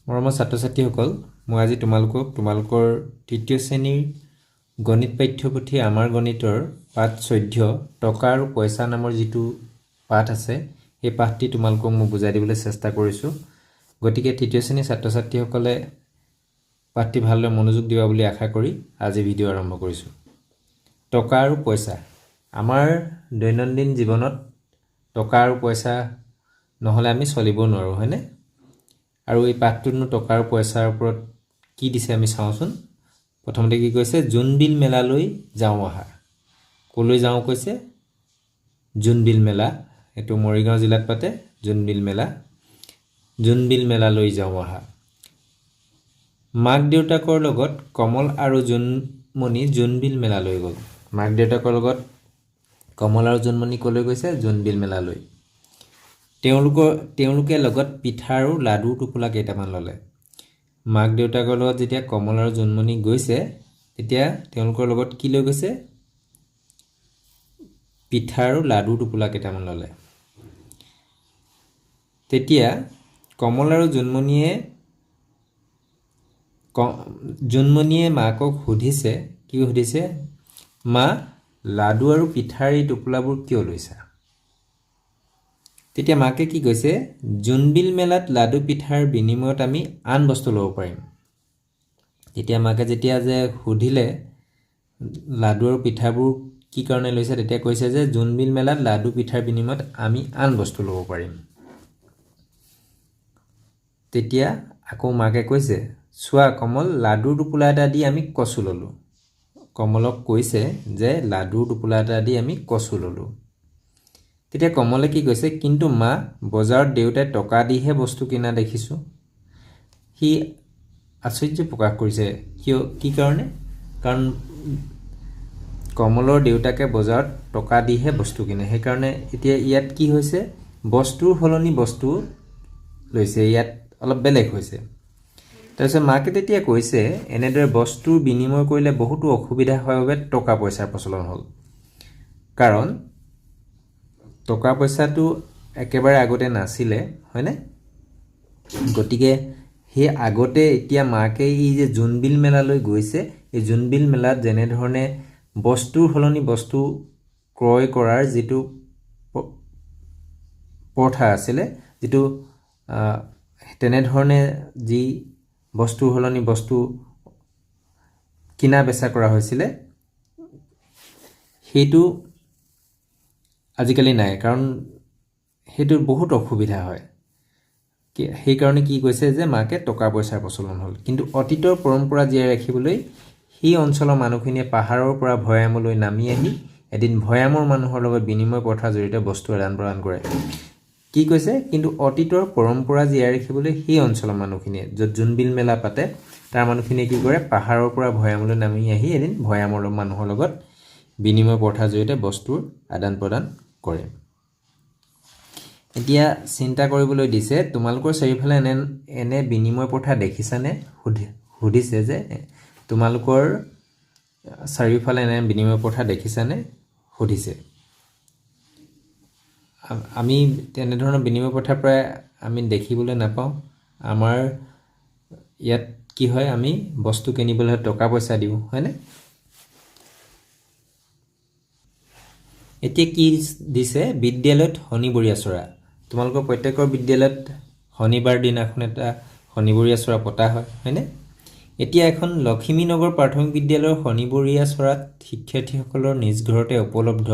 মৰমৰ ছাত্ৰ-ছাত্ৰীসকল, মই আজি তোমালোকৰ তৃতীয় শ্ৰেণীৰ গণিত পাঠ্যপুথি আমাৰ গণিতৰ পাঠ 14 টকা আৰু পইচা নামৰ যিটো পাঠ আছে এই পাঠটি তোমালোকক মই বুজাই দিবলৈ চেষ্টা কৰিছোঁ। গতিকে তৃতীয় শ্ৰেণীৰ ছাত্ৰ-ছাত্ৰীসকলে পাঠটি ভালদৰে মনোযোগ দিবা বুলি আশা কৰি আজি ভিডিঅ' আৰম্ভ কৰিছোঁ। টকা আৰু পইচা আমাৰ দৈনন্দিন জীৱনত টকা আৰু পইচা নহ'লে আমি চলিব নোৱাৰোঁ, হয়নে? আৰু এই পাঠটোতনো টকা আৰু পইচাৰ ওপৰত কি দিছে আমি চাওঁচোন। প্ৰথমতে কি কৈছে, জোনবিল মেলালৈ যাওঁ আহা। ক'লৈ যাওঁ কৈছে? জোনবিল মেলা, এইটো মৰিগাঁও জিলাত পাতে জোনবিল মেলা। জোনবিল মেলালৈ যাওঁ আহা। মাক দেউতাকৰ লগত কমল আৰু জোনমণি জোনবিল মেলালৈ গ'ল। মাক দেউতাকৰ লগত কমল আৰু জোনমণি ক'লৈ গৈছে? জোনবিল মেলালৈ। তেওঁলোকে লগত পিঠা আৰু লাডু টোপোলা কেইটামান ল'লে। মাক দেউতাকৰ লগত যেতিয়া কমল আৰু জোনমণি গৈছে তেতিয়া তেওঁলোকৰ লগত কি লৈ গৈছে? পিঠা আৰু লাডু টোপোলা কেইটামান ল'লে। তেতিয়া কমল আৰু জোনমণিয়ে মাকক সুধিছে, কি সুধিছে? মা, লাডু আৰু পিঠাৰ এই টোপোলাবোৰ কিয় লৈছা? তেতিয়া মাকে কি কৈছে? জোনবিল মেলাত লাডু পিঠাৰ বিনিময়ত আমি আন বস্তু ল'ব পাৰিম। তেতিয়া মাকে যেতিয়া যে সুধিলে লাডু আৰু পিঠাবোৰ কি কাৰণে লৈছে, তেতিয়া কৈছে যে জোনবিল মেলাত লাডু পিঠাৰ বিনিময়ত আমি আন বস্তু ল'ব পাৰিম। তেতিয়া আকৌ মাকে কৈছে, চোৱা কমল, লাডুৰ টোপোলা এটা দি আমি কচু ল'লোঁ। কমলক কৈছে যে লাডুৰ টোপোলা এটা দি আমি কচু ল'লোঁ। তেতিয়া কমলে কি কৈছে, কিন্তু মা, বজাৰত দেউতাই টকা দিহে বস্তু কিনা দেখিছোঁ। সি আশ্চৰ্য প্ৰকাশ কৰিছে। কি কাৰণে? কাৰণ কমলৰ দেউতাকে বজাৰত টকা দিহে বস্তু কিনে, সেইকাৰণে এতিয়া ইয়াত কি হৈছে? বস্তুৰ সলনি বস্তু লৈছে, ইয়াত অলপ বেলেগ হৈছে। তাৰপিছত মাকে তেতিয়া কৈছে, এনেদৰে বস্তুৰ বিনিময় কৰিলে বহুতো অসুবিধা হয় বাবে টকা পইচাৰ প্ৰচলন হ'ল। কাৰণ টকা পইচাটো একেবাৰে আগতে নাছিলে, হয়নে? গতিকে সেই আগতে এতিয়া মাকে এই যে জোনবিল মেলালৈ গৈছে, এই জোনবিল মেলাত যেনেধৰণে বস্তুৰ সলনি বস্তু ক্ৰয় কৰাৰ যিটো প্ৰথা আছিলে, যিটো তেনেধৰণে যি বস্তুৰ সলনি বস্তু কিনা বেচা কৰা হৈছিলে, সেইটো আজিকালি নাই। কাৰণ সেইটোৰ বহুত অসুবিধা হয়। সেইকাৰণে কি কৈছে যে মাকে টকা পইচাৰ প্ৰচলন হ'ল। কিন্তু অতীতৰ পৰম্পৰা জীয়াই ৰাখিবলৈ সেই অঞ্চলৰ মানুহখিনিয়ে পাহাৰৰ পৰা ভৈয়ামলৈ নামি আহি এদিন ভৈয়ামৰ মানুহৰ লগত বিনিময় প্ৰথাৰ জৰিয়তে বস্তু আদান প্ৰদান কৰে। কি কৈছে? কিন্তু অতীতৰ পৰম্পৰা জীয়াই ৰাখিবলৈ সেই অঞ্চলৰ মানুহখিনিয়ে, য'ত জোনবিল মেলা পাতে, তাৰ মানুহখিনিয়ে কি কৰে? পাহাৰৰ পৰা ভৈয়ামলৈ নামি আহি এদিন ভৈয়ামৰ মানুহৰ লগত বিনিময় প্ৰথাৰ জৰিয়তে বস্তুৰ আদান প্ৰদান কৰে। এতিয়া চিন্তা কৰিবলৈ দিছে, তোমালোকৰ চাৰিওফালে এনে বিনিময় প্ৰথা দেখিছানে? সুধিছে যে তোমালোকৰ চাৰিওফালে এনে বিনিময় প্ৰথা দেখিছানে? সুধিছে। আমি তেনেধৰণৰ বিনিময় প্ৰথা প্ৰায় আমি দেখিবলৈ নাপাওঁ। আমাৰ ইয়াত কি হয়? আমি বস্তু কিনিবলৈ টকা পইচা দিওঁ, হয়নে? এতিয়া কি দিছে? বিদ্যালয়ত শনিবৰীয়া চৰা। তোমালোকৰ প্ৰত্যেকৰ বিদ্যালয়ত শনিবাৰ দিনাখন এটা শনিবৰীয়া চৰা পতা হয়, হয়নে? এতিয়া এখন লখিমীনগৰ প্ৰাথমিক বিদ্যালয়ৰ শনিবৰীয়া চৰাত শিক্ষাৰ্থীসকলৰ নিজ ঘৰতে উপলব্ধ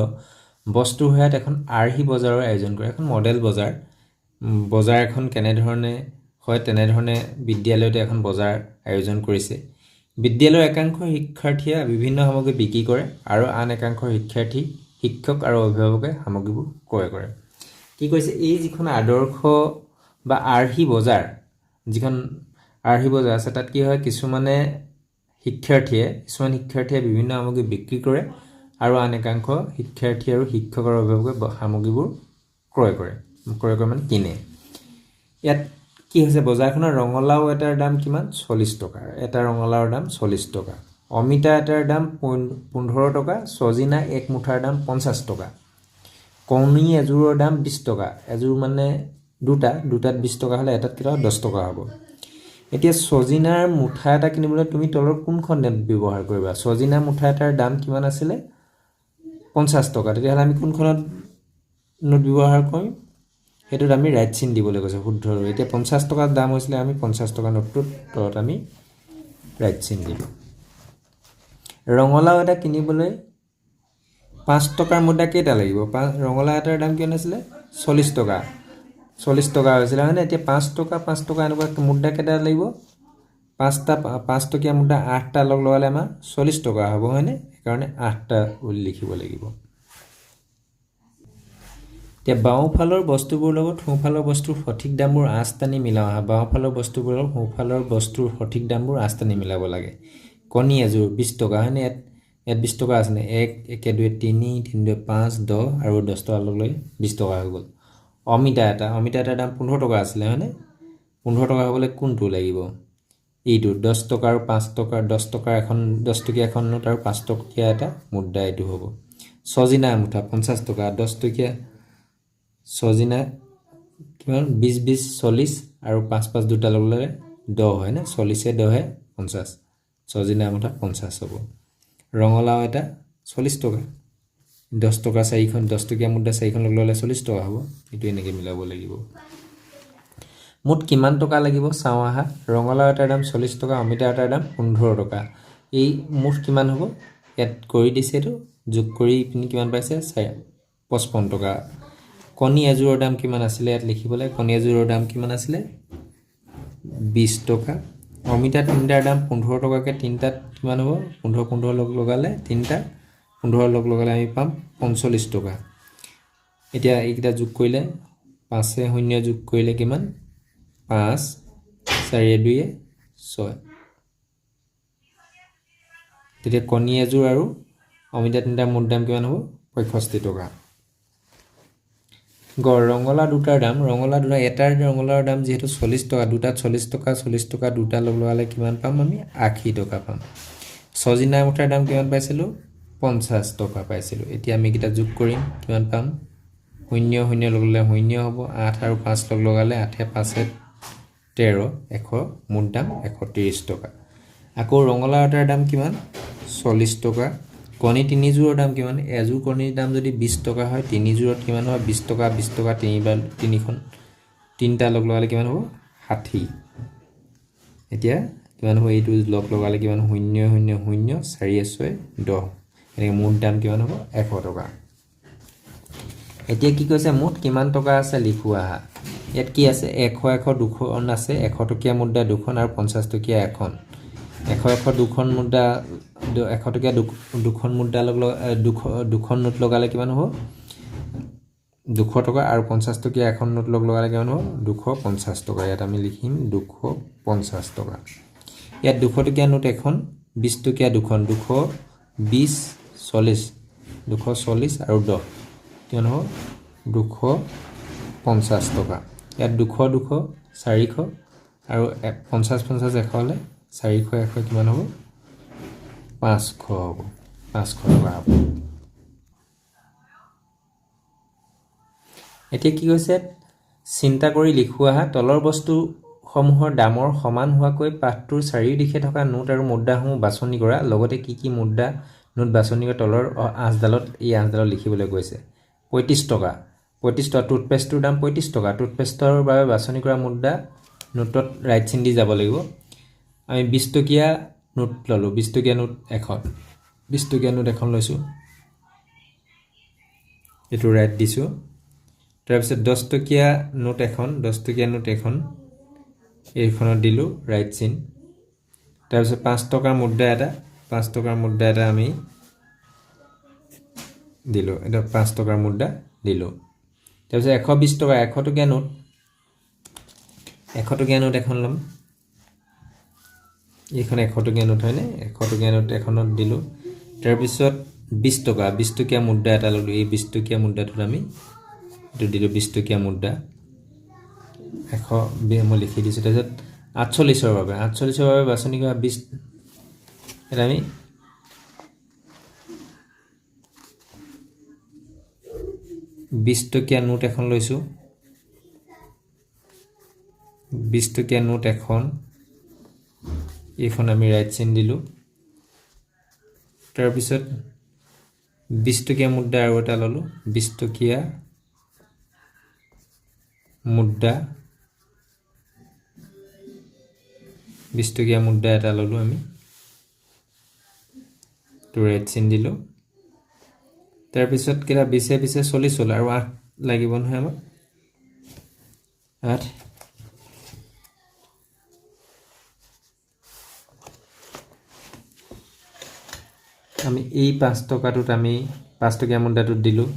বস্তুৰ সহায়ত এখন আৰ্হি বজাৰৰ আয়োজন কৰে। এখন মডেল বজাৰ এখন কেনেধৰণে হয়, তেনেধৰণে বিদ্যালয়তে এখন বজাৰ আয়োজন কৰিছে। বিদ্যালয়ৰ একাংশ শিক্ষাৰ্থীয়ে বিভিন্ন সামগ্ৰী বিক্ৰী কৰে আৰু আন একাংশ শিক্ষক আৰু অভিভাৱকে সামগ্ৰীবোৰ ক্ৰয় কৰে। কি কৈছে? এই যিখন আদৰ্শ বা আৰ্হি বজাৰ, যিখন আৰ্হি বজাৰ আছে, তাত কি হয়? কিছুমান শিক্ষাৰ্থীয়ে বিভিন্ন সামগ্ৰী বিক্ৰী কৰে আৰু আন একাংশ শিক্ষাৰ্থী আৰু শিক্ষক আৰু অভিভাৱকে সামগ্ৰীবোৰ ক্ৰয় কৰে মানে কিনে। ইয়াত কি হৈছে? বজাৰখনৰ ৰঙালাও এটাৰ দাম কিমান? 40 টকা। এটা ৰঙালাওৰ দাম 40 টকা। অমিতা এটাৰ দাম 15 টকা। ছজিনা এক মুঠাৰ দাম 50 টকা। কণী এযোৰৰ দাম 20 টকা। এযোৰ মানে দুটাত 20 টকা হ'লে এটাত কেতিয়া 10 টকা হ'ব। এতিয়া সজিনাৰ মুঠা এটা কিনিবলৈ তুমি তলৰ কোনখন নোট ব্যৱহাৰ কৰিবা সজিনা মুঠা এটাৰ দাম কিমান আছিলে 50 টকা তেতিয়াহ'লে আমি কোনখনত নোট ব্যৱহাৰ কৰিম হেতুত আমি ৰাইট চিন দিবলৈ কৈছে শুদ্ধ এতিয়া 50 টকাৰ দাম হৈছিলে আমি 50 টকা নোটটোত তলত আমি ৰাইট চিন দিম ৰঙলাও এটা কিনিবলৈ 5 টকাৰ মুদ্ৰা কেইটা লাগিব ৰঙলাও এটাৰ দাম কিমান আছিল 40 টকা 40 টকা হৈছিল মানে এতিয়া 5 টকা এনেকুৱা মুদ্ৰা কেইটা লাগিব 5 টকীয়া মুদ্ৰা 8টা লগ লগালে আমাৰ 40 টকা হ'ব হয়নে কাৰণে 8টা লিখিব লাগিব এতিয়া বাওঁফালৰ বস্তুবোৰ লগত সোঁফালৰ বস্তুৰ সঠিক দামবোৰ আঁচটানি মিলাও বাওঁফালৰ বস্তুবোৰ লগত সোঁফালৰ বস্তুৰ সঠিক দামবোৰ আঁচটানি মিলাব লাগে কণী এযোৰ 20 টকা হয়নে ইয়াত 20 টকা আছে 1 1 2 3 3 2 5 10 আৰু 10 টকা লৈ 20 টকা হৈ গ'ল অমিতা এটাৰ দাম 15 টকা আছিল হয়নে 15 টকা হ'বলৈ কোনটো লাগিব এইটো 10 টকা আৰু 5 টকা 10 টকা এখন 10 টকীয়া এখন নোট আৰু 5 টকীয়া এটা মুদ্ৰা এইটো হ'ব সজিনা মুঠা 50 টকা 10 টকীয়া সজিনা কিমান 20 20 40 আৰু 5 5 দুটা লগ লগালে 10 হয় না 40 এ 10 এ 50 সজিনা মুঠা 50 হ'ব ৰঙলাও এটা 40 টকা 10 টকা 4খন 10 টকীয়া মুদ্ৰা 4খন লগ লগালে 40 টকা হ'ব এটো এনেকৈ মিলাব লাগিব মুঠ কিমান টকা লাগিব চাও আহা ৰঙলাও এটাৰ দাম 40 টকা অমিতা এটাৰ দাম 15 টকা এই মুঠ কিমান হ'ব ইয়াত কৰি দিছেটো যোগ কৰি পিনি কিমান পাইছে 55 টকা কণী এযোৰৰ দাম কিমান আছিল ইয়াত লিখিবলৈ কণী এযোৰৰ দাম কিমান আছিল 20 টকা অমিতা তিনটাৰ দাম 15 টকাকে তিনটাত কিমান হ'ব 15 15 লগ লগালে তিনটা 15 লগ লগালে আমি পাম 45 টকা এতিয়া এইকেইটা যোগ কৰিলে 5 এ 0 যোগ কৰিলে কিমান 5 4 এ 2 এ 6 তেতিয়া কণী এযোৰ আৰু অমিতা তিনটাৰ মুঠ দাম কিমান হ'ব 65 টকা ৰঙলা দুটাৰ দাম ৰঙলা দুটা এটাৰ ৰঙলাৰ দাম যেহেতু 40 টকা দুটা 40 টকা দুটা লগ লগালে কিমান পাম আমি 80 টকা পাম সজিনা মুঠাৰ দাম কিমান পাইছিলো 50 টকা পাইছিলো এতিয়া আমি কিটা যোগ কৰিম কিমান পাম 0 0 লগ লগালে 0 হ'ব 8 আৰু 5 লগ লগালে 8 এ 5 এ 13 100 মুঠ দাম 130 টকা আকৌ ৰঙলা এটাৰ দাম কিমান 40 টকা কণী তিনিযোৰৰ দাম কিমান এযোৰ কণীৰ দাম যদি 20 টকা হয় তিনিযোৰত কিমান হয় 20 টকা তিনিবাৰ তিনিখন তিনটা লগ লগালে কিমান হ'ব 60 এতিয়া কিমান হ'ব এইটো লগ লগালে কিমান 0 0 0 4 6 10 এনেকৈ মুঠ দাম কিমান হ'ব 100 টকা এতিয়া কি কৈছে মুঠ কিমান টকা আছে লিখোৱা ইয়াত কি আছে 100 100 দুখন আছে 100 টকীয়া মুদ্ৰা দুখন আৰু 50 টকীয়া এখন 100 100 দুখন মুদ্ৰা 100 টকীয়া দুখন মুদ্ৰা লগ দুখন নোট লগালে কিমান হ'ব 200 টকা আৰু 50 টকীয়া এখন নোট লগ লগালে কিমান হ'ব 250 টকা ইয়াত আমি লিখিম 250 টকা ইয়াত 200 টকীয়া নোট এখন 20 টকীয়া দুখন 220 40 240 আৰু 10 কিমান হ'ব 250 টকা ইয়াত 200 200 400 আৰু 50 50 100 হলে 400 100 কিমান হ'ব 500 হ'ব 500 টকা হ'ব এতিয়া কি কৈছে চিন্তা কৰি লিখোৱা তলৰ বস্তু সমূহৰ দামৰ সমান হোৱাকৈ পাঠটোৰ চাৰিওদিশে থকা নোট আৰু মুদ্ৰাসমূহ বাছনি কৰা লগতে কি মুদ্ৰা নোট বাছনি কৰা তলৰ আঁচডালত এই আঁচডালত লিখিবলৈ কৈছে 35 টকা টুথপেষ্টৰ দাম 35 টকা টুথপেষ্টৰ বাবে বাছনি কৰা মুদ্ৰা নোটত ৰাইট চিন দি যাব লাগিব আমি 20 টকীয়া নোট ললো 20 টকীয়া নোট এখন 20 টকীয়া নোট এখন লৈছো এটো ৰাইট দিছো তাৰপিছত 10 টকীয়া নোট এখন 10 টকীয়া নোট এখন এইখনত দিলো ৰাইট চিন তাৰপিছত 5 টকাৰ মুদ্ৰা এটা আমি দিলো এটা 5 টকাৰ মুদ্ৰা দিলো তাৰপিছত 120 টকা 100 টকীয়া নোট এখন লম এইখন 100 টকীয়া নোট হয়নে 100 টকীয়া নোট এখনত দিলো তাৰপিছত 20 টকীয়া মুদ্ৰা এটা ললো এই 20 টকীয়া মুদ্ৰাটোত আমি এটো দিলো 20 টকীয়া মুদ্ৰা 100 মই লিখি দিছো তাৰপিছত 48 ৰ বাবে বাছনি কৰা 20 এটা আমি 20 টকীয়া নোট এখন লৈছো 20 টকীয়া নোট এখন এইখন আমি ৰাইট চিন দিলোঁ তাৰপিছত 20 টকীয়া মুদ্ৰা আৰু এটা ললোঁ 20 টকীয়া মুদ্ৰা 20 টকীয়া মুদ্ৰা এটা ললোঁ আমি তো ৰাইট চিন দিলোঁ তাৰপিছত কিলা 20 20 40 হ'ল আৰু 8 লাগিব নহয় আমাক 8 আমি এই 5 টকাটোত আমি 5 টকীয়া মুদ্ৰাটোত দিলোঁ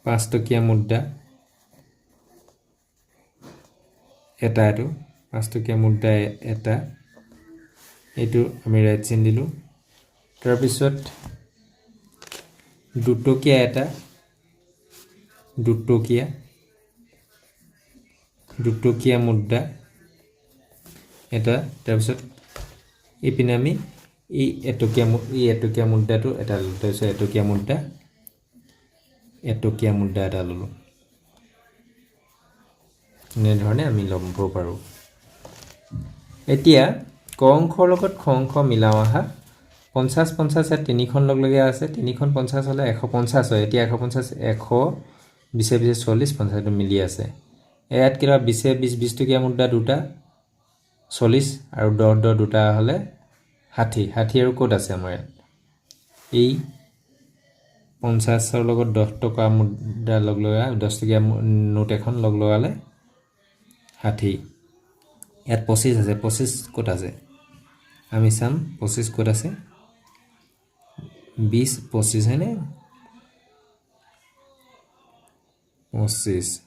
5 টকীয়া মুদ্ৰা এটা এটো 5 টকীয়া মুদ্ৰা এটা এইটো আমি ৰাইট চিন দিলোঁ তাৰপিছত 2 টকীয়া এটা 2 টকীয়া মুদ্ৰা এটা তাৰপিছত ইপিনে আমি এই এটকীয়া মুদ্ৰাটো এটা ললোঁ তাৰপিছত এটকীয়া মুদ্ৰা এটা ললোঁ এনেধৰণে আমি ল'ব পাৰোঁ এতিয়া ক অংশৰ লগত খ অংশ মিলাও আহা 50 50 এ তিনিখন লগলগীয়া আছে তিনিখন 50 হলে 150 হয় এতিয়া 150 100 20 20 40 50 টো মিলি আছে ইয়াত কিবা 20 20 টকীয়া মুদ্ৰা দুটা 40 আৰু 10 10 দুটা হলে 60 60 আৰু কোড আছে আমাৰ ইয়াত এই 50 ৰ লগত 10 টকা মুদ্ৰা লগলগা 10 টকীয়া নোট এখন লগলগালে 60 ইয়াত 25 আছে 25 কোড আছে আমি চাম 25 কোড আছে 20 25 है ने 25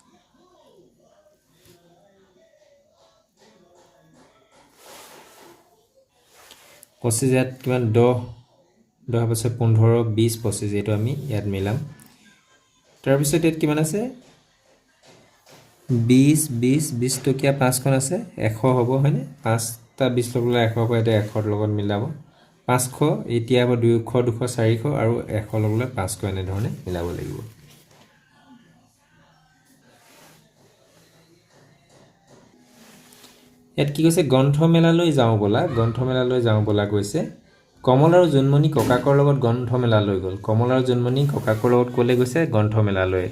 25 यात किमान 10 পাছে 15 20 25 এটো আমি ইয়াত মিলাম তাৰ পিছত ইয়াত কিমান আছে 20 20 20 টকীয়া 5 খন আছে 100 হ'ব হয়নে 5 টা 20 লগলে 100 হ'ব এটা 100 ৰ লগত মিলাব 500 এতিয়া হ'ব 200 200 400 আৰু 100 লগলে 500 এনে ধৰণে মিলাব লাগিব ইয়াত কি কৈছে গ্ৰন্থমেলালৈ যাওঁ বলা কৈছে কমল আৰু জুনমণি ককাকৰ লগত গ্ৰন্থমেলালৈ গ'ল কমল আৰু জুনমণি ককাকৰ লগত ক'লে গৈছে গ্ৰন্থমেলালৈ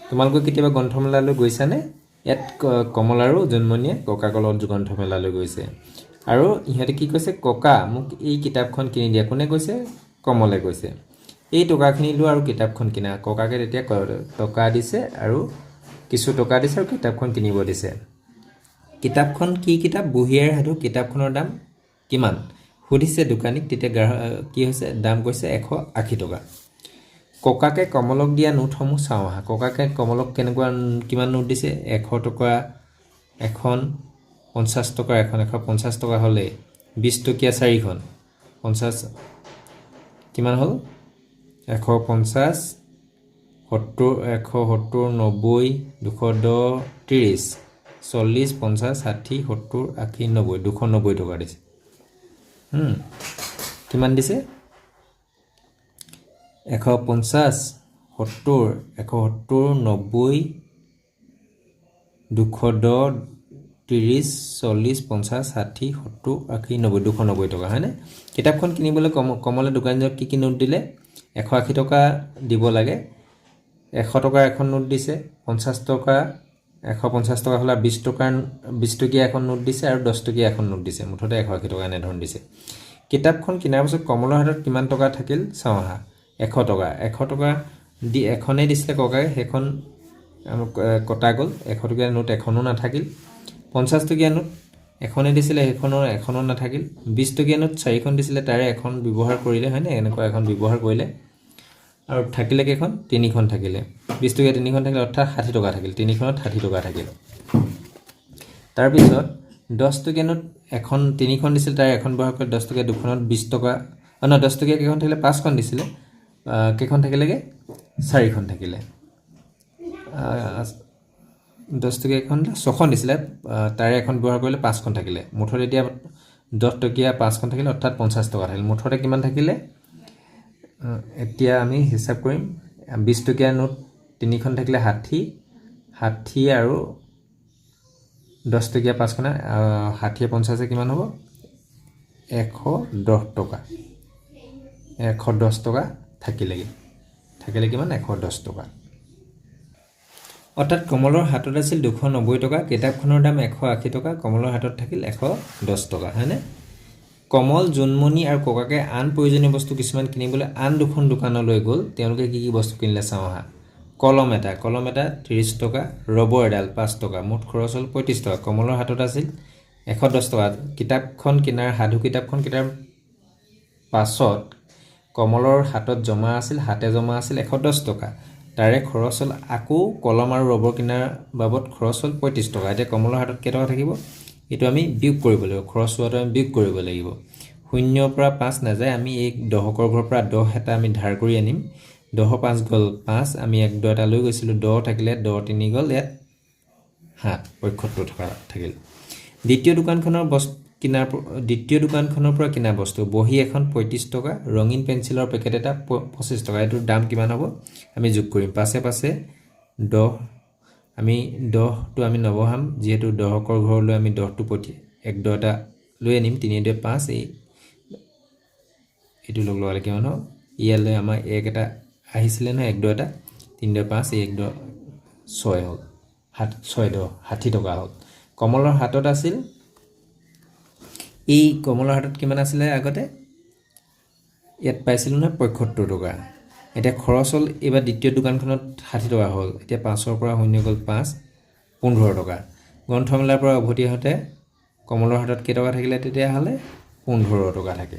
তোমালোকে কেতিয়াবা গ্ৰন্থমেলালৈ গৈছা নে ইয়াত কমল আৰু জুনমণিয়ে ককাকৰ লগত গ্ৰন্থমেলালৈ গৈছে আৰু ইহঁতে কি কৈছে ককা মোক এই কিতাপখন কিনি দিয়া কোনে কৈছে কমলে কৈছে এই টকাখিনি লো আৰু কিতাপখন কিনা ককাকে তেতিয়া টকা দিছে আৰু কিছু টকা দিছে আৰু কিতাপখন কিনিব দিছে কিতাপখন কি কিতাপ বুঢ়ীয়াৰ সাধু কিতাপখনৰ দাম কিমান সুধিছে দোকানীক তেতিয়া কি হৈছে দাম কৈছে 180 টকা ককাকে কমলক দিয়া নোটসমূহ চাওঁ আহা ককাকে কমলক কেনেকুৱা কিমান নোট দিছে 100 টকা এখন 50 টকা এখন 150 টকা হলে 20 টকীয়া 4খন 50 কিমান হল 150 70 170 90 210 30 40 50 60 70 80 90 290 টকা দিছে কিমান দিছে 150 70 170 90 210 30 40 50 60 70 80 90 290 টকা হয়নে কিতাপখন কিনিবলৈ কমলে দোকানীজনক কি নোট দিলে 180 টকা দিব লাগে 100 টকাৰ এখন নোট দিছে 50 টকা 150 টকা হলা 20 টকীয়া এখন নোট দিছে আৰু 10 টকীয়া এখন নোট দিছে মুঠতে 180 টকা এনে ধৰণ দিছে কিতাপখন কিনাৰ পিছত কমলৰ হাতত কিমান টকা থাকিল চাওঁ আহা 100 টকা দি এখনে দিছিলে ককাই হেখন কটা গল 100 টকীয়া নোট এখনো নাথাকিল 50 টকীয়া নোট এখনে দিছিলে এখনো নাথাকিল 20 টকীয়া নোট 4খন দিছিলে তাৰে এখন ব্যৱহাৰ কৰিলে হয়নে এনেকুৱা এখন ব্যৱহাৰ কৰিলে আৰু থাকিলে কেখন 3খন থাকিলে 20 টকীয়া 3খন থাকিলে অৰ্থাৎ 60 টকা থাকিল 3খনত 60 টকা থাকিল তাৰ পিছত 10 টকীয়া নোট এখন 3খন দিছিল তাৰে এখন ব্যৱহাৰ কৰি 10 টকীয়া দুখনত 20 টকা না 10 টকীয়া কেখন থাকিলে 5খন দিছিলে কেখন থাকিলেগে 4খন থাকিলে 10 টকীয়া এখন 6খন দিছিলে তাৰে এখন ব্যৱহাৰ কৰিলে 5খন থাকিলে মুঠতে এতিয়া 10 টকীয়া 5খন থাকিলে অৰ্থাৎ 50 টকা থাকিল মুঠতে কিমান থাকিলে এতিয়া আমি হিসাব কৰিম 20 টকীয়া নোট 3খন থাকিলে 60 আৰু 10 টকীয়া 5খনে 60 50 কিমান হ'ব 110 টকা 110 টকা থাকিলে কিমান 110 টকা অৰ্থাৎ কমলৰ হাতত আছিল 290 টকা কিতাপখনৰ দাম 180 টকা কমলৰ হাতত থাকিল 110 টকা হয়নে কমল জুনমণি আৰু ককাকে আন প্ৰয়োজনীয় বস্তু কিছুমান কিনিবলৈ আন দুখন দোকানলৈ গ'ল তেওঁলোকে কি কি বস্তু কিনিলে চাওঁ আহা কলম এটা 30 টকা ৰবৰ এডাল 5 টকা মুঠ খৰচ হ'ল 35 টকা কমলৰ হাতত আছিল 110 টকা কিতাপখন কিনাৰ সাধু কিতাপখন কিনাৰ পাছত কমলৰ হাতত জমা আছিল 110 টকা তাৰে খৰচ হ'ল আকৌ কলম আৰু ৰবৰ কিনাৰ বাবদ খৰচ হ'ল 35 টকা এতিয়া কমলৰ হাতত কেই টকা থাকিব এটো আমি বিয়োগ কৰিব লাগিব খৰচ হোৱাটো আমি বিয়োগ কৰিব লাগিব 0 পৰা 5 না যায় আমি এই দহকৰ ঘৰৰ পৰা 10 এটা আমি ধাৰ কৰি আনিম 10 5 গল 5 আমি 1 2 এটা লৈ গৈছিলো 10 থাকিলে 10 3 গল ইয়াত 7 75 টকা থাকিল দ্বিতীয় দোকানখনৰ পৰা কিনা বস্তু বহি এখন 35 টকা ৰঙিন পেন্সিলৰ পেকেট এটা 25 টকা এটোৰ দাম কিমান হ'ব আমি যোগ কৰিম পাছে 10 আমি 10 টো আমি নবহাম যেহেতু 10 কৰ ঘৰলৈ আমি 10 টো পঠি 1 2 এটা লৈ আনিম 3 2 5 এটো লগ লগালে কিমান হ'ব ইয়ালৈ আমাৰ 1 এটা আহিছিলে না 1 2 এটা 3 2 5 1 2 6 হ'ল 6 60 টকা হ'ল কমলৰ হাতত আছিল এই কমলৰ হাতত কিমান আছিল আগতে ইয়াত পাইছিল না 75 টকা এটা খৰচ হ'ল এবাৰ দ্বিতীয় দোকানখনত 60 টকা হ'ল এতিয়া 5 ৰ পৰা 0 গল 5 15 টকা গ্ৰন্থমেলাৰ পৰা উভতি হতে কমলৰ হাতত কেই টকা থাকিলে তেতিয়া হলে 15 টকা থাকে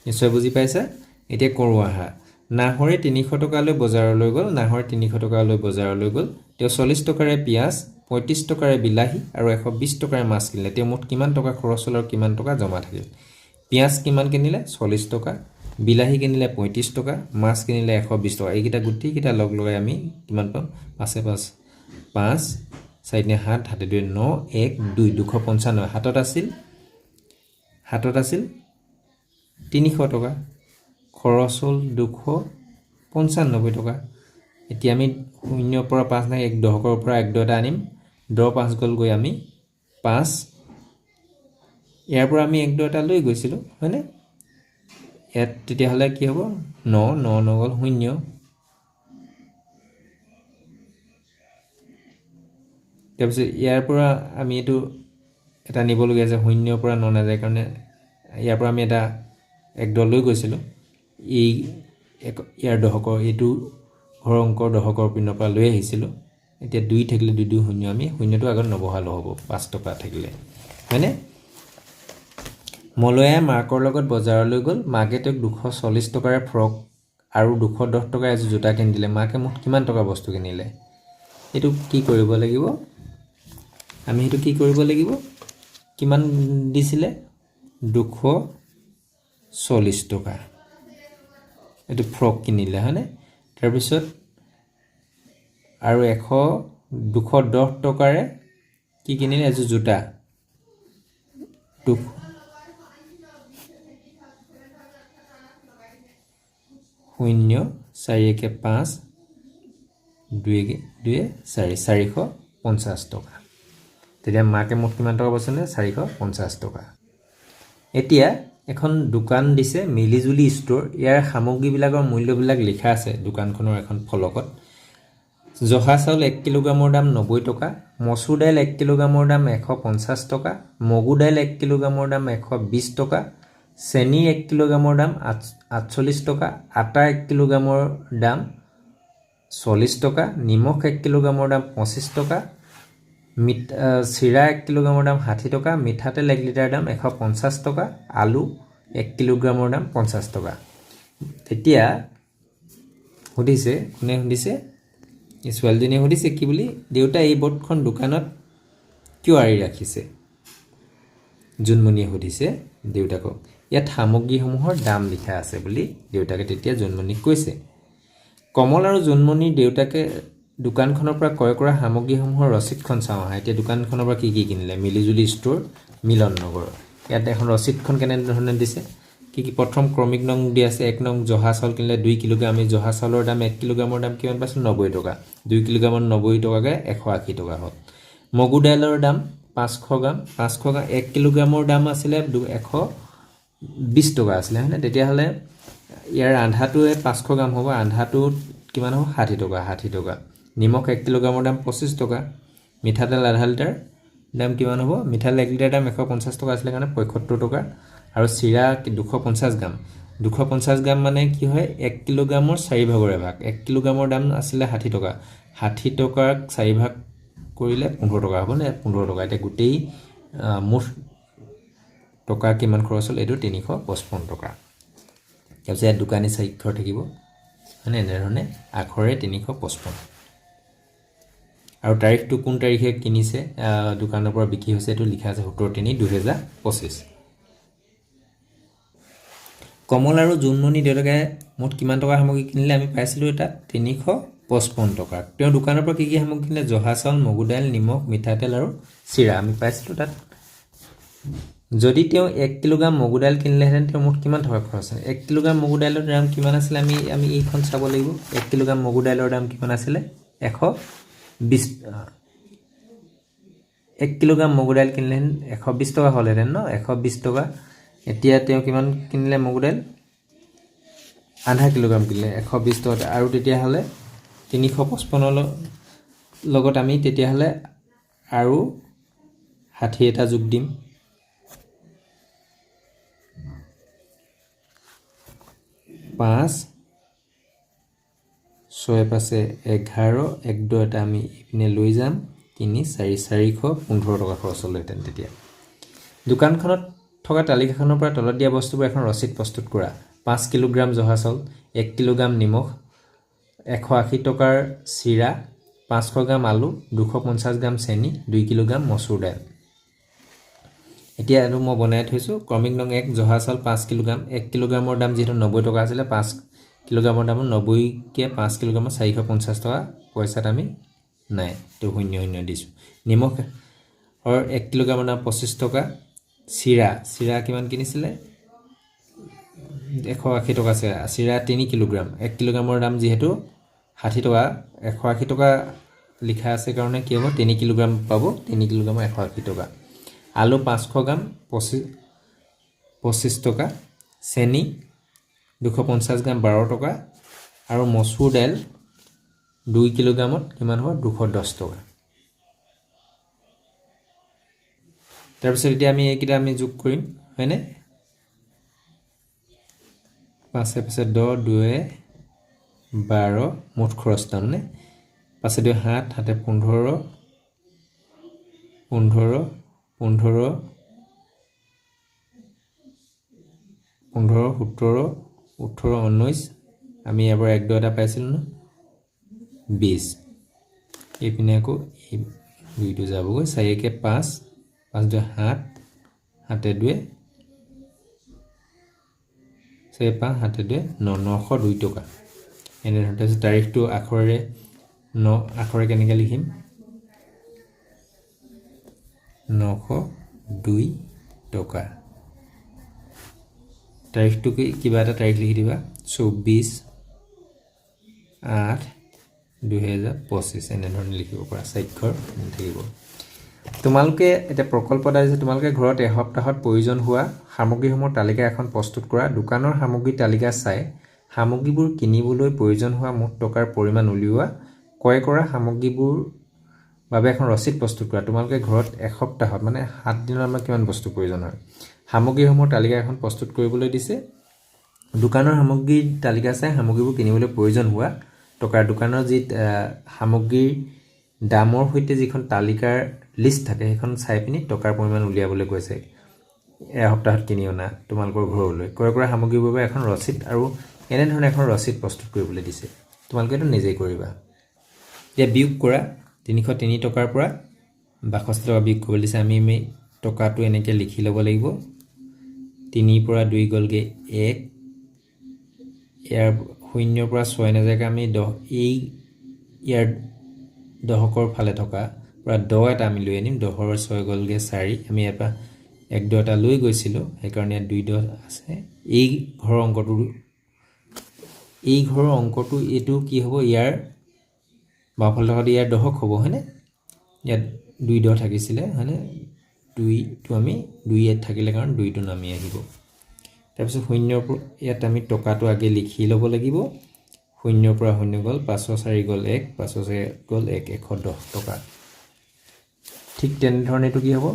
নিশ্চয় বুজি পাইছা এতিয়া কৰো আহা নাহৰে 300 টকালৈ বজাৰলৈ গ'ল নাহৰে 300 টকালৈ বজাৰলৈ গ'ল তেওঁ 40 টকাৰে পিয়াজ 35 টকাৰে বিলাহী আৰু 120 টকাৰে মাছ কিনিলে তেওঁ মুঠ কিমান টকা খৰচ হ'ল আৰু কিমান টকা জমা থাকিল পিয়াজ কিমান কিনিলে 40 টকা বিলাহী কিনিলে 35 টকা মাছ কিনিলে 120 টকা এইকিটা গুটি কিটা লগ লগাই আমি কিমান পাম 5 5 5 4 7 হাতে 2 9 1 2 295 হাতত আছিল 300 টকা খৰচ হ'ল 295 টকা এতিয়া আমি 0 পৰা 5 নাই 1 দহকৰ পৰা 1 2 এটা আনিম 10 5 গল গৈ আমি 5 ইয়াৰ পৰা আমি 1 2 এটা লৈ গৈছিলো হয়নে ইয়াত তেতিয়া হলে কি হ'ব 9 9 9 গল 0 তাৰপিছত ইয়াৰ পৰা আমি এটো এটা নিবলগীয়া আছে 0 পৰা 9 না যায় কাৰণে ইয়াৰ পৰা আমি এটা 1 দল লৈ গৈছিলো এই ইয়াৰ দহকৰ এটো ঘৰ অংকৰ দহকৰ পিনৰ পৰা লৈ আহিছিলো এতিয়া 2 থাকিলে 2 2 0 আমি 0 টো আগত নবহালো হ'ব 5 টকা থাকিলে মানে মলয়া মাকৰ লগত বজাৰলৈ গ'ল মাকে তেওঁক 240 টকাৰ ফ্ৰক আৰু 210 টকাৰ এজোৰ জোতা কিনি দিলে মাকে মুঠ কিমান টকা বস্তু কিনিলে এটো কি কৰিব লাগিব আমি এটো কি কৰিব লাগিব কিমান দিছিলে 240 টকা এটো ফ্ৰক কিনিলে হয়নে তাৰ পিছত আৰু 210 টকাৰে কি কিনিলে এজোৰ জোতা 0 4 1 5 2 2 4 450 টকা তেতিয়া মাকে মুঠ কিমান টকা বছনে 450 টকা এতিয়া এখন দোকান দিছে মিলিজুলি ষ্টৰ ইয়াৰ সামগ্ৰীবিলাকৰ মূল্যবিলাক লিখা আছে দোকানখনৰ এখন ফলকত জহা চাউল 1 কিলোগ্ৰামৰ দাম 90 টকা মসুৰ দাইল 1 কিলোগ্ৰামৰ দাম 150 টকা মগু দাইল 1 কিলোগ্ৰামৰ দাম 120 টকা চেনি 1 কিলোগ্ৰামৰ দাম 48 টকা আটা 1 কিলোগ্ৰামৰ দাম 40 টকা নিমখ 1 কিলোগ্ৰামৰ দাম 25 টকা চিৰা 1 কিলোগ্ৰামৰ দাম 60 টকা মিঠাতেল 1 লিটাৰ দাম 150 টকা আলু 1 কিলোগ্ৰামৰ দাম 50 টকা তেতিয়া সুধিছে কোনে সুধিছে এই ছোৱালীজনীয়ে সুধিছে কি বুলি দেউতা এই বটখন দোকানত কিয় আৰি ৰাখিছে জুনমণিয়ে সুধিছে দেউতাকক ইয়াত সামগ্ৰীসমূহৰ দাম লিখা আছে বুলি দেউতাকে তেতিয়া জুনমণিক কৈছে কমল আৰু জুনমণিৰ দেউতাকে দোকানখনৰ পৰা ক্ৰয় কৰা সামগ্ৰীসমূহৰ ৰচিদখন চাওঁ আহা এতিয়া দোকানখনৰ পৰা কি কি কিনিলে মিলিজুলি ষ্টৰ মিলন নগৰ ইয়াত এখন ৰচিদখন কেনে ধৰণে দিছে কি কি প্ৰথম ক্ৰমিক নং দি আছে 1 নং জহা চাউল কিনিলে 2 কিলোগ্ৰাম আমি জহা চাউলৰ দাম 1 কিলোগ্ৰামৰ দাম কিমান পাইছিল 90 টকা 2 কিলোগ্ৰামৰ 90 টকাকে 180 টকা হ'ল মগু দাইলৰ দাম 500 গ্ৰাম 1 কিলোগ্ৰামৰ দাম আছিলে 120 টকা আছিলে হয়নে তেতিয়াহ'লে ইয়াৰ আধাটোৱে 500 গ্ৰাম হ'ব আধাটো কিমান হ'ব 60 টকা নিমখ 1 কিলোগ্ৰামৰ দাম 25 টকা মিঠাতেল আধা লিটাৰ দাম কিমান হ'ব মিঠাতেল 1 লিটাৰ দাম 150 টকা আছিলে কাৰণে 75 টকা আৰু চিৰা 250 গ্ৰাম 250 গ্ৰাম মানে কি হয় 1 কিলোগ্ৰামৰ 4 ভাগৰ এভাগ 1 কিলোগ্ৰামৰ দাম আছিলে 60 টকা 60 টকাক 4 ভাগ কৰিলে 15 টকা হ'ব নে 15 টকা এটা গোটেই মুঠ টকা কিমান খৰচ হ'ল এটো 355 টকা তাৰপিছত ইয়াত দোকানী স্বাক্ষৰ থাকিব মানে এনেধৰণে আখৰে 355 আৰু তাৰিখটো কোন তাৰিখে কিনিছে দোকানৰ পৰা বিক্ৰী হৈছে এটো লিখা আছে 17/3/2025 কমল আৰু জুনমণি দেউতাকে মুঠ কিমান টকা সামগ্ৰী কিনিলে আমি পাইছিলো এটা 355 টকা তেওঁ দোকানৰ পৰা কি কি সামগ্ৰী কিনিলে জহা চাউল মগু দাইল নিমখ মিঠাতেল আৰু চিৰা আমি পাইছিলো তাত যদি তেওঁ 1 কিলোগ্ৰাম মগু দাইল কিনিলেহেঁতেন তেওঁ মুঠ কিমান টকা খৰচ হয় 1 কিলোগ্ৰাম মগু দাইলৰ দাম কিমান আছিল আমি এইখন চাব লাগিব 1 কিলোগ্ৰাম মগু দাইলৰ দাম কিমান আছিল 120 1 কিলোগ্ৰাম মগু দাইল কিনিলেহেঁতেন 120 টকা হ'লহেঁতেন ন 120 টকা এতিয়া তেওঁ কিমান কিনিলে মগু দাইল আধা কিলোগ্ৰাম কিনিলে 120 টকা আৰু তেতিয়াহ'লে 355 লগত আমি তেতিয়াহ'লে আৰু 60 এটা যোগ দিম 5 6 পাছে 11 1 2 এটা আমি ইপিনে লৈ যাম 3 4 415 টকা খৰচ হ'লহেঁতেন তেতিয়া দোকানখনত থকা তালিকাখনৰ পৰা তলত দিয়া বস্তুবোৰ এখন ৰচিদ প্ৰস্তুত কৰা 5 কিলোগ্ৰাম জহা চাউল 1 কিলোগ্ৰাম নিমখ 180 টকাৰ চিৰা 500 গ্ৰাম আলু 250 গ্ৰাম চেনি 2 কিলোগ্ৰাম মচুৰ দাইল এতিয়া আৰু মই বনাই থৈছো ক্ৰমিক নং 1 জহা চাউল 5 কিলোগ্ৰাম 1 কিলোগ্ৰামৰ দাম যেটো 90 টকা আছিল 5 কিলোগ্ৰামৰ দাম 90 কে 5 কিলোগ্ৰামৰ 450 টকা পইচাত আমি নাই তো শূন্য শূন্য দিছো নিমখ আৰু 1 কিলোগ্ৰামৰ দাম 25 টকা চিৰা কিমান কিনিছিলে 180 টকা চিৰা 3 কিলোগ্ৰাম 1 কিলোগ্ৰামৰ দাম যেহেতু 60 টকা 180 টকা লিখা আছে কাৰণে কি হ'ব 3 কিলোগ্ৰাম পাব 3 কিলোগ্ৰামৰ 180 টকা আলু 500 গ্ৰাম 25 টকা চেনি 250 গ্ৰাম 12 টকা আৰু মচুৰ দাইল 2 কিলোগ্ৰামত কিমান হ'ব 210 টকা তাৰপিছত এতিয়া আমি এইকিটা আমি যোগ কৰিম হয়নে 5 পাছে 10 2 12 মুঠ খৰচ তাৰমানে 5 2 7 7 15 15 15 17 18 19 আমি এবাৰ 1 2 এটা পাইছিল ন 20 এইপিনে আকৌ 2 2 যাবগৈ 4 কে 5 5 2 7 7 2 4 5 7 2 902 টকা এনেধৰণে তাৰিখটো আখৰেৰে 9 আখৰে কেনেকৈ লিখিম 902 টকা তাৰিখটো কিবা এটা তাৰিখ লিখি দিবা 24/8/2025 এনেধৰণে লিখিব পৰা স্বাক্ষৰ থাকিব তোমালোকে এটা প্ৰকল্প দিছে তোমালোকে ঘৰত এসপ্তাহত প্ৰয়োজন হোৱা সামগ্ৰীসমূহৰ তালিকা এখন প্ৰস্তুত কৰা দোকানৰ সামগ্ৰী তালিকা চাই সামগ্ৰীবোৰ কিনিবলৈ প্ৰয়োজন হোৱা মুঠ টকাৰ পৰিমাণ উলিওৱা ক্ৰয় কৰা সামগ্ৰীবোৰ বাবে এখন ৰচিদ প্ৰস্তুত কৰা তোমালোকে ঘৰত এসপ্তাহত মানে 7 দিনৰ আমাৰ কিমান বস্তু প্ৰয়োজন হয় সামগ্ৰীসমূহৰ তালিকা এখন প্ৰস্তুত কৰিবলৈ দিছে দোকানৰ সামগ্ৰীৰ তালিকা চাই সামগ্ৰীবোৰ কিনিবলৈ প্ৰয়োজন হোৱা টকাৰ দোকানৰ যি সামগ্ৰীৰ দামৰ সৈতে যিখন তালিকাৰ লিষ্ট থাকে সেইখন চাই পিনি টকাৰ পৰিমাণ উলিয়াবলৈ কৈছে এসপ্তাহত কিনি অনা তোমালোকৰ ঘৰলৈ ক্ৰয় কৰা সামগ্ৰীৰ বাবে এখন ৰচিদ আৰু এনে ধৰণে এখন ৰচিদ প্ৰস্তুত কৰিবলৈ দিছে তোমালোকে এটা নিজেই কৰিবা এতিয়া বিয়োগ কৰা 303 টকাৰ পৰা 62 টকা বিয়োগ কৰিবলৈ দিছে আমি টকাটো এনেকৈ লিখি ল'ব লাগিব 3 পৰা 2 গলগে 1 ইয়াৰ 0 পৰা 6 নাযায়কে আমি 10 এই ইয়াৰ দহকৰ ফালে থকা পৰা 10 এটা আমি লৈ আনিম 10 ৰ 6 গলগে 4 আমি ইয়াৰ পৰা 1 2 এটা লৈ গৈছিলো সেইকাৰণে 2 10 আছে এই ঘৰৰ অংকটো এইটো কি হ'ব ইয়াৰ বাওঁফালে থকা ইয়াৰ দহক হ'ব হয়নে ইয়াত 2 দ থাকিছিলে হয়নে 2 টো আমি 2 ইয়াত থাকিলে কাৰণ 2 টো নামি আহিব তাৰপিছত শূন্যৰ পৰা ইয়াত আমি টকাটো আগে লিখি ল'ব লাগিব শূন্যৰ পৰা শূন্য গ'ল 504 গ'ল 1 504 গ'ল 1 110 টকা ঠিক তেনেধৰণে এটো কি হ'ব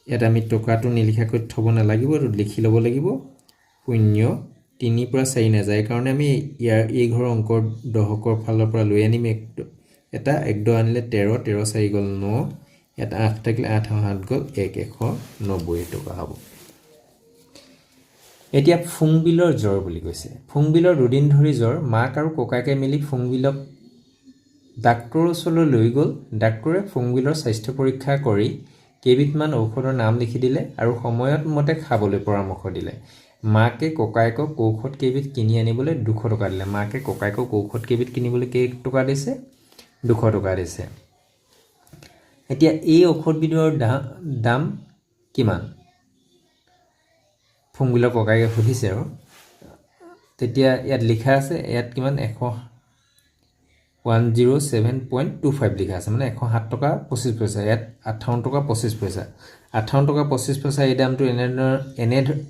ইয়াত আমি টকাটো নিলিখাকৈ থব নালাগিব আৰু লিখি ল'ব লাগিব শূন্য 3 পৰা 4 না যায় কাৰণ আমি ইয়াৰ এই ঘৰৰ অংকৰ দহকৰ ফালৰ পৰা লৈ আনিম এটা 1 দ আনিলে 13 13 4 গ'ল 9 ইয়াত 8 থাকিলে 8 7 গ'ল 190 টকা হ'ব এতিয়া ফুংবিলৰ জ্বৰ বুলি কৈছে ফুংবিলৰ দুদিন ধৰি জ্বৰ মাক আৰু ককাইকে মিলি ফুংবিলক ডাক্তৰৰ ওচৰলৈ লৈ গ'ল ডাক্তৰে ফুংবিলৰ স্বাস্থ্য পৰীক্ষা কৰি কেইবিধমান ঔষধৰ নাম লিখি দিলে আৰু সময়ত মতে খাবলৈ পৰামৰ্শ দিলে মাকে ককাইকক ঔষধ কেইবিধ কিনি আনিবলৈ 200 টকা দিলে মাকে ককাইকক ঔষধ কেইবিধ কিনিবলৈ কেই টকা দিছে 200 টকা দিছে এতিয়া এই ঔষধবিধৰ দাম কিমান ফুংবিলৰ ককাইকে সুধিছে আৰু তেতিয়া ইয়াত লিখা আছে ইয়াত কিমান 107.25 লিখা আছে মানে 107 টকা 25 পইচা ইয়াত 58 টকা 25 পইচা 58 টকা 25 পইচা এই দামটো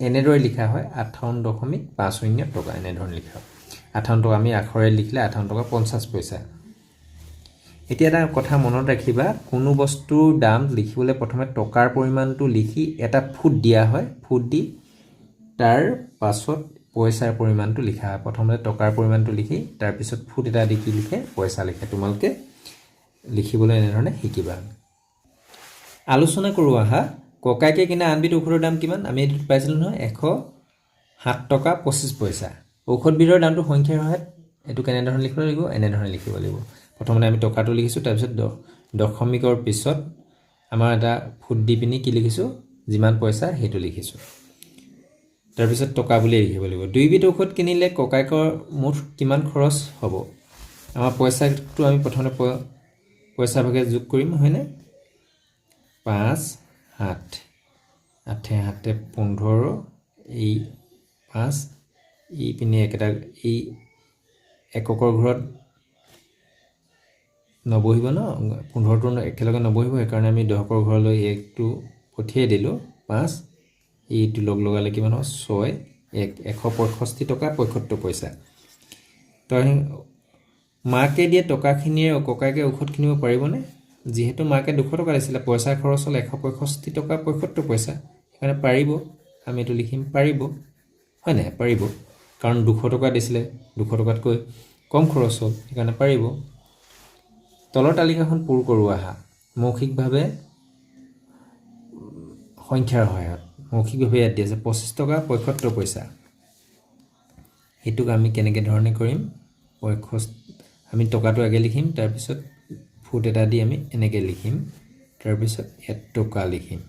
এনেদৰে লিখা হয় 58.50 টকা এনেধৰণে লিখা হয় 58 টকা আমি আখৰে লিখিলে 58 টকা 50 পইচা এতিয়া এটা কথা মনত ৰাখিবা কোনো বস্তুৰ দাম লিখিবলৈ প্ৰথমে টকাৰ পৰিমাণটো লিখি এটা ফুট দিয়া হয় ফুট দি তাৰ পাছত পইচাৰ পৰিমাণটো লিখা হয় প্ৰথমতে টকাৰ পৰিমাণটো লিখি তাৰ পিছত ফুট এটা দি কি লিখে পইচা লিখে তোমালকে লিখিবলৈ এনেধৰণে শিকিবা আলোচনা কৰো আহা ককাইকে কিনা আনবিধ ঔষধৰ দাম কিমান আমি এটো পাইছিলো নহয় 107 টকা 25 পইচা ঔষধবিধৰ দামটো সংখ্যাৰ সহায়ত এটো কেনেধৰণে লিখিব লাগিব এনেধৰণে লিখিব লাগিব প্ৰথমতে আমি টকাটো লিখিছো তাৰ পিছত দশমিকৰ পিছত আমাৰ এটা ফুট দি পিনি কি লিখিছো যিমান পইচা হেতু লিখিছো তাৰ পিছত টকা বুলি লিখিব লাগিব দুইবিধ ঔষধ কিনিলে ককাইকৰ মুঠ কিমান খৰচ হ'ব আমাৰ পইচাটো আমি প্ৰথমতে পইচা ভাগে যোগ কৰিম হয়নে 5 7 8 7 15 এই 5 ই পিনে একটা এই এককৰ ঘৰত নবহিব ন 15 টো একেলগে নবহিব এই কাৰণে আমি দহকৰ ঘৰলৈ একটো পঠিয়াই দিলো 5 এইটো লগ লগালে কিমান হয় 6 165 টকা 75 পইচা তই মাকে দিয়ে টকাখিনিৰ ককাইকে ঔষধ কিনিব পাৰিবনে যেহেতু মাকে 200 টকা দিছিল পইচা খৰচ হল 165 টকা 75 পইচা এখানে পাৰিব আমি এটো লিখিম পাৰিব হয় না পাৰিব কাৰণ 200 টকা দিছিল 200 টকাতকৈ কম খৰচ হল এখানে পাৰিব তলৰ তালিকাখন পূৰ কৰো আহা মৌখিকভাৱে সংখ্যাৰ সহায়ত মৌখিকভাৱে ইয়াত দি আছে 25 টকা 75 পইচা এটুক আমি কেনেকে ধৰণে কৰিম আমি টকাটো আগে লিখিম তাৰ পিছত ফুট এটা দি আমি এনেকে লিখিম তাৰ পিছত 1 টকা লিখিম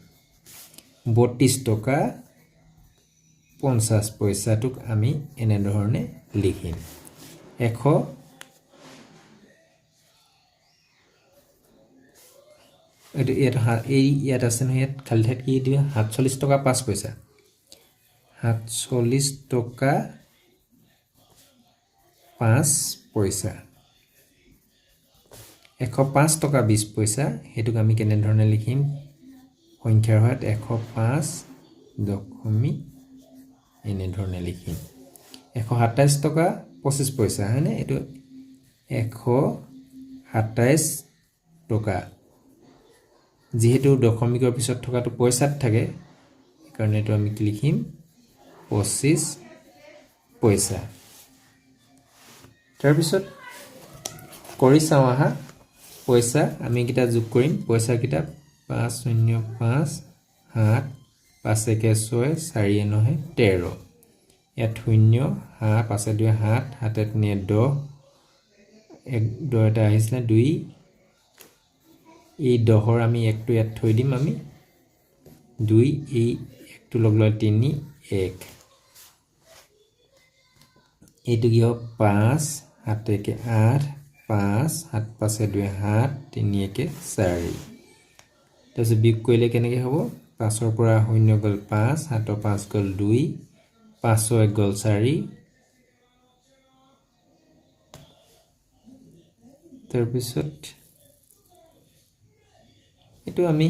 32 টকা 50 পইচাটোক আমি এনে ধৰণে লিখিম 100 ইয়াত আছে নহয় ইয়াত খালি ঠাইত কি দিবা 47 টকা 5 পইচা 47 টকা 5 পইচা 105 টকা 20 পইচা হেতুক আমি কেনে ধৰণে লিখিম সংখ্যাৰ সহায়ত 105 দশমিক এনে ধৰণে লিখিম 127 টকা 25 পইচা হয়নে এটো 127 টকা যেহেতু দশমিকৰ পিছত থকাটো পইচাত থাকে কাৰণ এটো আমি লিখিম 25 পইচা তাৰ পিছত কৰি চাও আহা পইচা আমি কিটা যোগ কৰিম পইচা কিটা 505 7 5 1 6 4 9 13 ইয়াত 0 5 2 7 7 3 10 1 2 এটা আহিছিল 2 এই দহৰ আমি একটো ইয়াত থৈ দিম আমি 2 এই একটো লগ লয় 3 1 এইটো কি হ'ব 5 7 1 8 5 7 5 2 7 3 1 4 তাৰপিছত বিয়োগ কৰিলে কেনেকৈ হ'ব 5 ৰ পৰা 0 গ'ল 5 7 ৰ 5 গ'ল 2 5 ৰ 1 গ'ল 4 তাৰপিছত এইটো আমি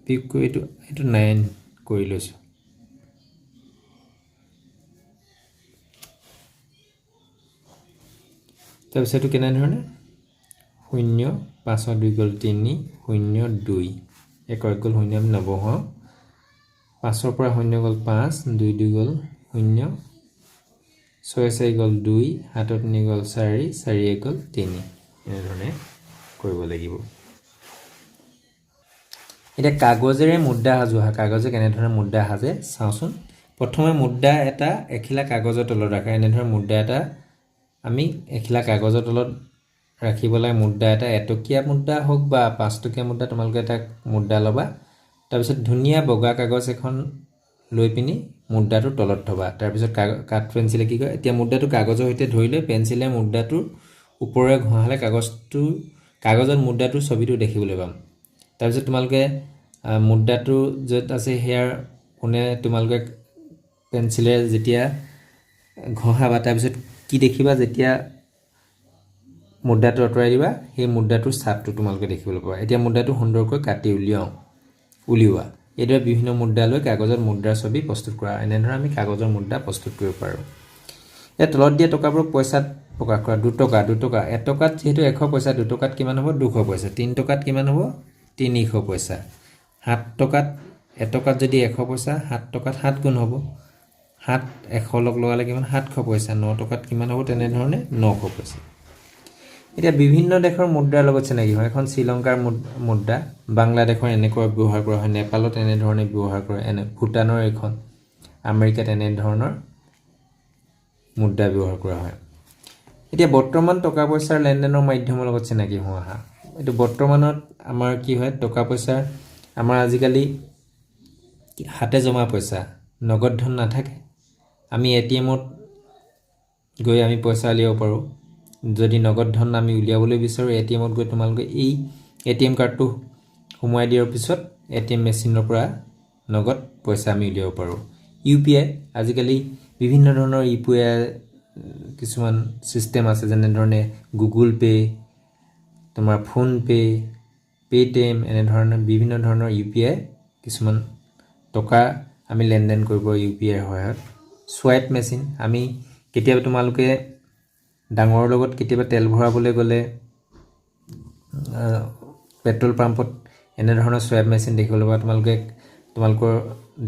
পিক কৰি এইটো 9 কৰি লৈছোঁ তাৰপিছত এইটো কেনেধৰণে 0 5 2 গ'ল 3 0 2 1 গ'ল 0 আমি নবহাওঁ 5 পৰা 0 গ'ল 5 2 2 গ'ল 0 6 4 গ'ল 2 7 3 গ'ল 4 4 1 গ'ল 3 এনেধৰণে কৰিব লাগিব এটা কাগজেৰে মুদ্ৰা সাজোৱা কাগজে কেনেধৰণে মুদ্ৰা সাজে চাওঁচোন প্ৰথমে মুদ্ৰা এটা এখিলা কাগজৰ তলত ৰাখা এনেধৰণে মুদ্ৰা এটা আমি এখিলা কাগজৰ তলত ৰাখিব লাগে মুদ্ৰা এটা এটকীয়া মুদ্ৰা হোক বা 5 টকীয়া মুদ্ৰা তোমালোকে এটা মুদ্ৰা লবা তাৰপিছত ধুনীয়া বগা কাগজ এখন লৈ পিনি মুদ্ৰাটো তলত থবা তাৰপিছত কাট পেন্সিলে কি কৰে এতিয়া মুদ্ৰাটো কাগজৰ সৈতে ধৰিলে পেন্সিলে মুদ্ৰাটোৰ ওপৰে ঘঁহালে কাগজৰ মুদ্ৰাটোৰ ছবিটো দেখিবলৈ পাম তাৰপিছত তোমালোকে মুদ্ৰাটো য'ত আছে হেয়াৰ কোনে তোমালোকে পেন্সিলে যেতিয়া ঘঁহাবা তাৰপিছত কি দেখিবা যেতিয়া মুদ্ৰাটো অতৰাই দিবা সেই মুদ্ৰাটোৰ ছাপটো তোমালোকে দেখিবলৈ পাবা এতিয়া মুদ্ৰাটো সুন্দৰকৈ কাটি উলিওৱা এইদৰে বিভিন্ন মুদ্ৰা লৈ কাগজত মুদ্ৰাৰ ছবি প্ৰস্তুত কৰা এনেধৰণে আমি কাগজৰ মুদ্ৰা প্ৰস্তুত কৰিব পাৰোঁ এই তলত দিয়া টকাবোৰ পইচাত প্ৰকাশ কৰা 2 টকা 2 টকা 1 টকাত যেহেতু 100 পইচা 2 টকাত কিমান হ'ব 200 পইচা 3 টকাত কিমান হ'ব 300 পইচা 7 টকাত 1 টকাত যদি 100 পইচা 7 টকাত 7 গুণ হ'ব 7 100 লগ লগালে কিমান 700 পইচা 9 টকাত কিমান হ'ব তেনেধৰণে 900 পইচা এতিয়া বিভিন্ন দেশৰ মুদ্ৰাৰ লগত চিনাকি হয় এখন শ্ৰীলংকাৰ মুদ্ৰা বাংলাদেশৰ এনেকৈ ব্যৱহাৰ কৰা হয় নেপালত এনে ধৰণে ব্যৱহাৰ কৰে এনে ভুটানৰ এখন আমেৰিকাত এনে ধৰণৰ মুদ্ৰা ব্যৱহাৰ কৰা হয় এতিয়া বৰ্তমান টকা পইচাৰ লেনদেনৰ মাধ্যমৰ লগত চিনাকি হোৱা এইটো বৰ্তমানত আমাৰ কি হয় টকা পইচা আমাৰ আজিকালি হাতে জমা পইচা নগদ ধন নাথাকে আমি এটিএমত গৈ আমি পইচা উলিয়াব পাৰোঁ যদি নগদ ধন আমি উলিয়াবলৈ বিচাৰো এটিএমত গৈ তোমালোকে এই এটিএম কাৰ্ডটো সোমোৱাই দিয়াৰ পিছত এটিএম মেচিনৰ পৰা নগদ পইচা আমি উলিয়াব পাৰোঁ ইউপিআই আজিকালি বিভিন্ন ধৰণৰ ইউপিআই কিছুমান সিস্টেম আছে যেনে ধৰণে গুগল পে তোমাৰ ফোন পে পেটিএম এনে ধৰণৰ বিভিন্ন ধৰণৰ ইউপিআই কিছুমান টকা আমি লেনদেন কৰিব ইউপিআই সহায়ত সোৱাইপ মেচিন আমি কেতিয়াবা তোমালোকে ডাঙৰৰ লগত কেতিয়াবা তেল ভৰাবলৈ গ'লে পেট্ৰল পাম্পত এনে ধৰণৰ সোৱাইপ মেচিন দেখিবলৈ পাবা তোমালোকৰ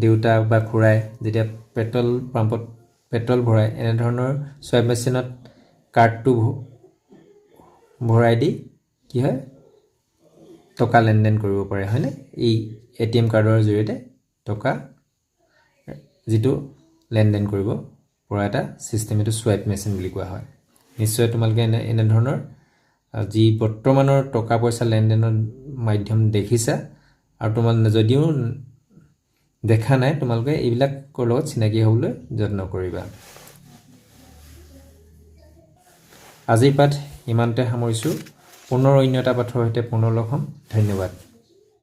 দেউতা বা খুৰাই যেতিয়া পেট্ৰল পাম্পত পেট্ৰল ভৰাই এনে ধৰণৰ সোৱাইপ মেচিনত কাৰ্ডটো ভৰাই দি কি হয় টকা লেনদেন কৰিব পাৰে হয়নে এই এটিএম কাৰ্ডৰ জৰিয়তে টকা যিটো লেনদেন কৰিব পৰা এটা সিস্টেম এটো সোৱাইপ মেচিন বুলি কোৱা হয় নিশ্চয় তোমালোকে এনে ধৰণৰ যি বৰ্তমানৰ টকা পইচা লেনদেনৰ মাধ্যম দেখিছা আৰু তোমালোকে যদিও দেখা নাই তোমালোকে এইবিলাক লগত চিনাকি হ'বলৈ যত্ন কৰিবা আজিৰ পাঠ ইমানতে সামৰিছো পুনৰ অন্য এটা পাঠৰ সৈতে পুনৰ লগ হ'ম ধন্যবাদ